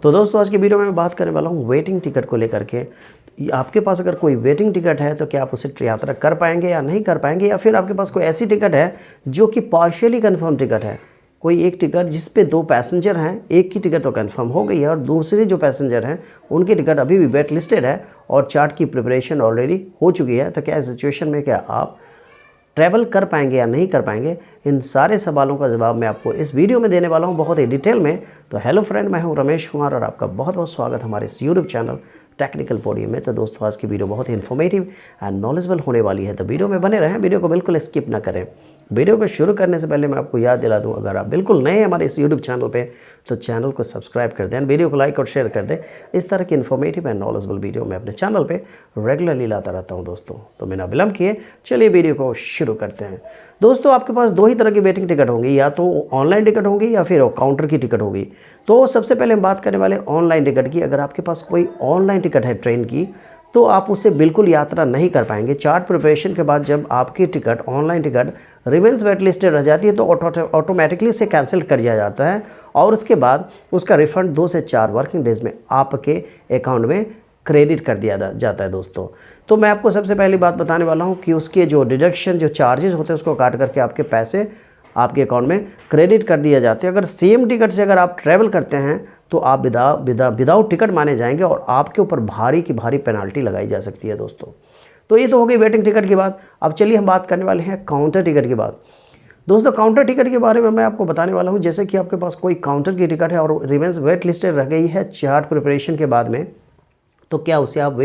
तो दोस्तों आज की वीडियो में मैं बात करने वाला हूँ वेटिंग टिकट को लेकर के। आपके पास अगर कोई वेटिंग टिकट है तो क्या आप उसे यात्रा कर पाएंगे या नहीं कर पाएंगे, या फिर आपके पास कोई ऐसी टिकट है जो कि पार्शियली कंफर्म टिकट है। कोई एक टिकट जिस पे 2 पैसेंजर हैं, एक की टिकट तो कंफर्म हो गई है और दूसरे जो पैसेंजर हैं उनकी टिकट अभी भी वेट लिस्टेड है और चार्ट की प्रिपरेशन ऑलरेडी हो चुकी है। तो क्या इस सिचुएशन में क्या आप ट्रैवल कर पाएंगे या नहीं कर पाएंगे, इन सारे सवालों का जवाब मैं आपको इस वीडियो में देने वाला हूं बहुत ही डिटेल में। तो हेलो फ्रेंड, मैं हूं रमेश कुमार और आपका बहुत बहुत स्वागत हमारे इस यूट्यूब चैनल टेक्निकल पोडियम में। तो दोस्तों आज की वीडियो बहुत ही इन्फॉर्मेटिव एंड नॉलेजेबल होने वाली है, तो वीडियो में बने रहें, वीडियो को बिल्कुल स्किप ना करें। वीडियो को शुरू करने से पहले मैं आपको याद दिला दूं, अगर आप बिल्कुल नए हैं हमारे इस यूट्यूब चैनल पे तो चैनल को सब्सक्राइब कर दें, वीडियो को लाइक और शेयर कर दें। इस तरह की इन्फॉर्मेटिव एंड नॉलेजेबल वीडियो मैं अपने चैनल पे रेगुलरली लाता रहता हूं दोस्तों। तो बिना विलंब किए चलिए वीडियो को शुरू करते हैं। दोस्तों आपके पास 2 ही तरह की वेटिंग टिकट होंगी, या तो ऑनलाइन टिकट होगी या फिर काउंटर की टिकट होगी। तो सबसे पहले हम बात करने वाले ऑनलाइन टिकट की। अगर आपके पास कोई ऑनलाइन टिकट है ट्रेन की तो आप उससे बिल्कुल यात्रा नहीं कर पाएंगे। चार्ट प्रिपरेशन के बाद जब आपकी ticket, online ticket remains wait listed रह जाती है तो ऑटोमेटिकली इसे कैंसिल कर दिया जाता है और उसके बाद उसका रिफंड 2 से 4 वर्किंग डेज में आपके अकाउंट में क्रेडिट कर दिया जाता है दोस्तों। तो मैं आपको सबसे पहली बात बताने वाला हूं कि उसके जो डिडक्शन, जो चार्जेस होते हैं उसको काट करके आपके पैसे आपके अकाउंट में क्रेडिट कर दिए जाते हैं। अगर सेम टिकट से अगर आप ट्रैवल करते हैं तो आप विदाउट टिकट माने जाएंगे और आपके ऊपर भारी की भारी पेनाल्टी लगाई जा सकती है दोस्तों। तो ये तो हो गई वेटिंग टिकट की बात। अब चलिए हम बात करने वाले हैं काउंटर टिकट की बात। दोस्तों काउंटर टिकट के बारे में मैं आपको बताने वाला हूँ। जैसे कि आपके पास कोई काउंटर की टिकट है और रिमेंस वेट लिस्टेड रह गई है चार्ट प्रिपरेशन के बाद में, तो क्या उसे आप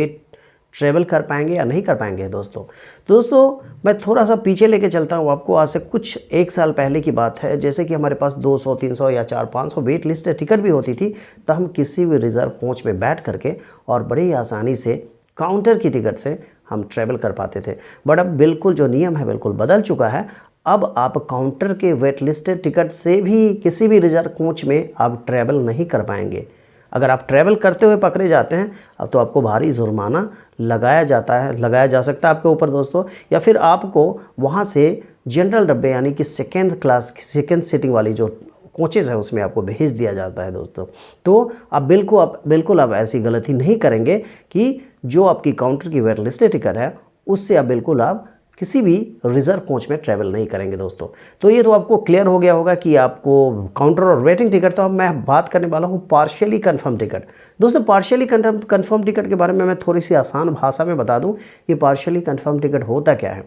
ट्रैवल कर पाएंगे या नहीं कर पाएंगे दोस्तों मैं थोड़ा सा पीछे लेके चलता हूँ आपको। आज से कुछ 1 साल पहले की बात है, जैसे कि हमारे पास 200, 300 या 400-500 वेट लिस्ट टिकट भी होती थी, तो हम किसी भी रिजर्व कोच में बैठ करके और बड़ी आसानी से काउंटर की टिकट से हम ट्रैवल कर पाते थे। बट अब बिल्कुल जो नियम है बिल्कुल बदल चुका है। अब आप काउंटर के वेट लिस्टेड टिकट से भी किसी भी रिजर्व कोच में आप ट्रैवल नहीं कर पाएंगे। अगर आप ट्रैवल करते हुए पकड़े जाते हैं अब तो आपको भारी जुर्माना लगाया जा सकता है आपके ऊपर दोस्तों, या फिर आपको वहाँ से जनरल डब्बे यानी कि सेकेंड सीटिंग वाली जो कोचेज़ है उसमें आपको भेज दिया जाता है दोस्तों। तो आप बिल्कुल आप ऐसी गलती नहीं करेंगे कि जो आपकी काउंटर की वेट लिस्टेड टिकट है उससे आप बिल्कुल आप किसी भी रिजर्व कोच में ट्रैवल नहीं करेंगे दोस्तों। तो ये तो आपको क्लियर हो गया होगा कि आपको काउंटर और वेटिंग टिकट। तो अब मैं बात करने वाला हूँ पार्शियली कंफर्म टिकट। दोस्तों पार्शियली कंफर्म टिकट के बारे में मैं थोड़ी सी आसान भाषा में बता दूँ कि पार्शियली कंफर्म टिकट होता क्या है।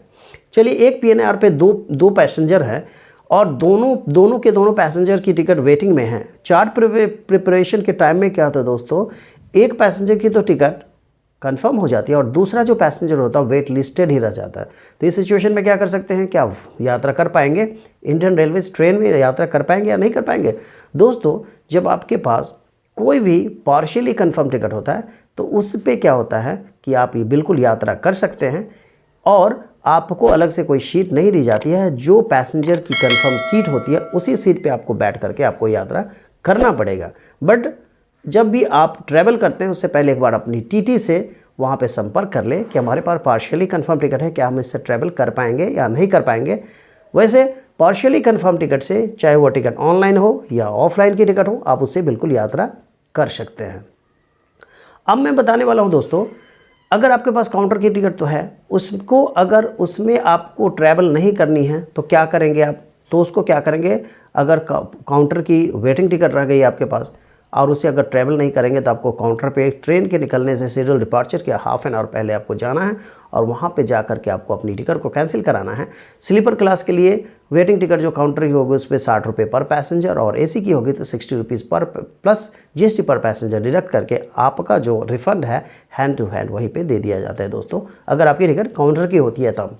चलिए, एक PNR पे दो पैसेंजर हैं और दोनों के दोनों पैसेंजर की टिकट वेटिंग में है। चार्ट प्रिपरेशन के टाइम में क्या होता है दोस्तों, एक पैसेंजर की तो टिकट कंफर्म हो जाती है और दूसरा जो पैसेंजर होता है वेट लिस्टेड ही रह जाता है। तो इस सिचुएशन में क्या कर सकते हैं, क्या यात्रा कर पाएंगे, इंडियन रेलवेज ट्रेन में यात्रा कर पाएंगे या नहीं कर पाएंगे दोस्तों। जब आपके पास कोई भी पार्शियली कंफर्म टिकट होता है तो उस पर क्या होता है कि आप बिल्कुल यात्रा कर सकते हैं और आपको अलग से कोई सीट नहीं दी जाती है। जो पैसेंजर की कंफर्म सीट होती है उसी सीट पे आपको बैठ करके आपको यात्रा करना पड़ेगा। बट जब भी आप ट्रैवल करते हैं उससे पहले एक बार अपनी TT से वहाँ पे संपर्क कर लें कि हमारे पास पार्शियली कंफर्म टिकट है, क्या हम इससे ट्रैवल कर पाएंगे या नहीं कर पाएंगे। वैसे पार्शियली कंफर्म टिकट से, चाहे वो टिकट ऑनलाइन हो या ऑफलाइन की टिकट हो, आप उससे बिल्कुल यात्रा कर सकते हैं। अब मैं बताने वाला हूँ दोस्तों, अगर आपके पास काउंटर की टिकट तो है, उसको अगर उसमें आपको ट्रैवल नहीं करनी है तो क्या करेंगे आप, तो उसको क्या करेंगे, अगर काउंटर की वेटिंग टिकट रह गई आपके पास और उसे अगर ट्रैवल नहीं करेंगे तो आपको काउंटर पे ट्रेन के निकलने से शेड्यूल डिपार्चर के हाफ एन आवर पहले आपको जाना है और वहाँ पे जा कर के आपको अपनी टिकट को कैंसिल कराना है। स्लीपर क्लास के लिए वेटिंग टिकट जो काउंटर की होगी उस पर 60 रुपये पर पैसेंजर और AC की होगी तो 60 रुपीज़ पर प्लस GST पर पैसेंजर डिडक्ट करके आपका जो रिफ़ंड है हैंड टू हैंड वहीं पर दे दिया जाता है दोस्तों, अगर आपकी टिकट काउंटर की होती है तब।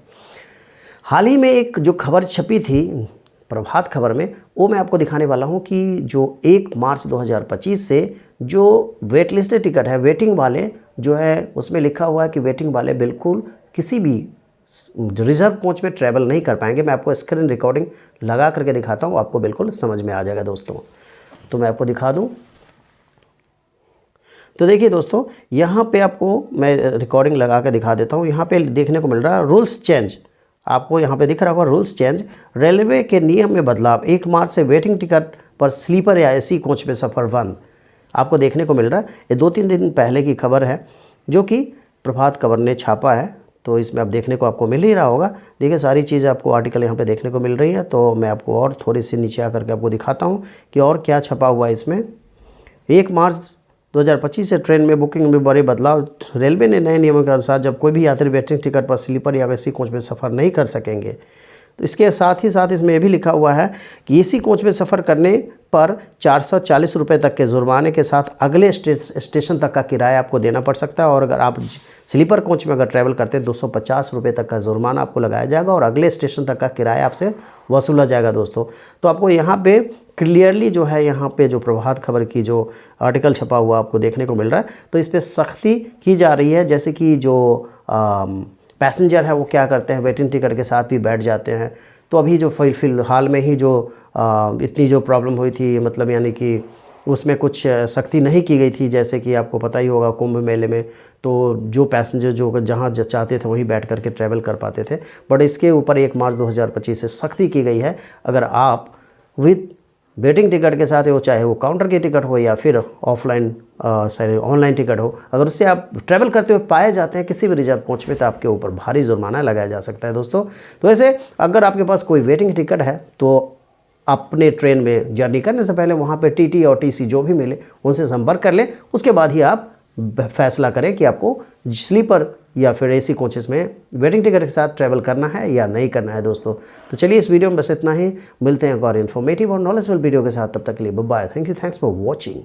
हाल ही में एक जो खबर छपी थी प्रभात खबर में, वो मैं आपको दिखाने वाला हूँ कि जो 1 मार्च 2025 से जो वेट लिस्टेड टिकट है, वेटिंग वाले जो है उसमें लिखा हुआ है कि वेटिंग वाले बिल्कुल किसी भी रिजर्व कोच में ट्रैवल नहीं कर पाएंगे। मैं आपको स्क्रीन रिकॉर्डिंग लगा करके दिखाता हूँ, आपको बिल्कुल समझ में आ जाएगा दोस्तों। तो मैं आपको दिखा दूँ, तो देखिए दोस्तों यहाँ पे आपको मैं रिकॉर्डिंग लगा कर दिखा देता हूँ। यहाँ पे देखने को मिल रहा है रूल्स चेंज, आपको यहाँ पे दिख रहा होगा रूल्स चेंज। रेलवे के नियम में बदलाव, 1 मार्च से वेटिंग टिकट पर स्लीपर या AC कोच में सफ़र बंद। आपको देखने को मिल रहा है। ये 2-3 दिन पहले की खबर है जो कि प्रभात खबर ने छापा है, तो इसमें आप देखने को आपको मिल ही रहा होगा। देखिए सारी चीज़ें आपको आर्टिकल यहाँ पे देखने को मिल रही है। तो मैं आपको और थोड़ी सी नीचे आकर के आपको दिखाता हूँ कि और क्या छपा हुआ है इसमें। 1 मार्च 2025 से ट्रेन में बुकिंग में बड़े बदलाव। रेलवे ने नए नियमों के अनुसार जब कोई भी यात्री वेटिंग टिकट पर स्लीपर या एसी कोच में सफ़र नहीं कर सकेंगे, तो इसके साथ ही साथ इसमें यह भी लिखा हुआ है कि एसी कोच में सफ़र करने पर 440 रुपये तक के जुर्माने के साथ अगले स्टेशन तक का किराया आपको देना पड़ सकता है। और अगर आप स्लीपर कोच में अगर ट्रैवल करते हैं 250 रुपये तक का जुर्माना आपको लगाया जाएगा और अगले स्टेशन तक का किराया आपसे वसूला जाएगा दोस्तों। तो आपको यहाँ पे क्लियरली जो है यहाँ पे जो प्रभात खबर की जो आर्टिकल छपा हुआ आपको देखने को मिल रहा है, तो इस पर सख्ती की जा रही है। जैसे कि जो पैसेंजर है वो क्या करते हैं, वेटिंग टिकट के साथ भी बैठ जाते हैं। तो अभी जो फिलहाल में ही जो इतनी जो प्रॉब्लम हुई थी, मतलब यानी कि उसमें कुछ सख्ती नहीं की गई थी, जैसे कि आपको पता ही होगा कुंभ मेले में तो जो पैसेंजर जो जहाँ चाहते थे वहीं बैठ करके ट्रैवल कर पाते थे। बट इसके ऊपर 1 मार्च 2025 से सख्ती की गई है। अगर आप विद वेटिंग टिकट के साथ है, वो चाहे वो काउंटर की टिकट हो या फिर ऑफलाइन ऑनलाइन टिकट हो, अगर उससे आप ट्रैवल करते हुए पाए जाते हैं किसी भी रिजर्व कोच में, तो आपके ऊपर भारी जुर्माना लगाया जा सकता है दोस्तों। तो ऐसे अगर आपके पास कोई वेटिंग टिकट है तो अपने ट्रेन में जर्नी करने से पहले वहाँ पे टीटी और टीसी जो भी मिले उनसे संपर्क कर लें। उसके बाद ही आप फैसला करें कि आपको स्लीपर या फिर एसी कोचेस में वेटिंग टिकट के साथ ट्रैवल करना है या नहीं करना है दोस्तों। तो चलिए इस वीडियो में बस इतना ही। मिलते हैं एक और इन्फॉर्मेटिव और नॉलेजेबल वीडियो के साथ। तब तक के लिए bye bye. Thank you, thanks for watching.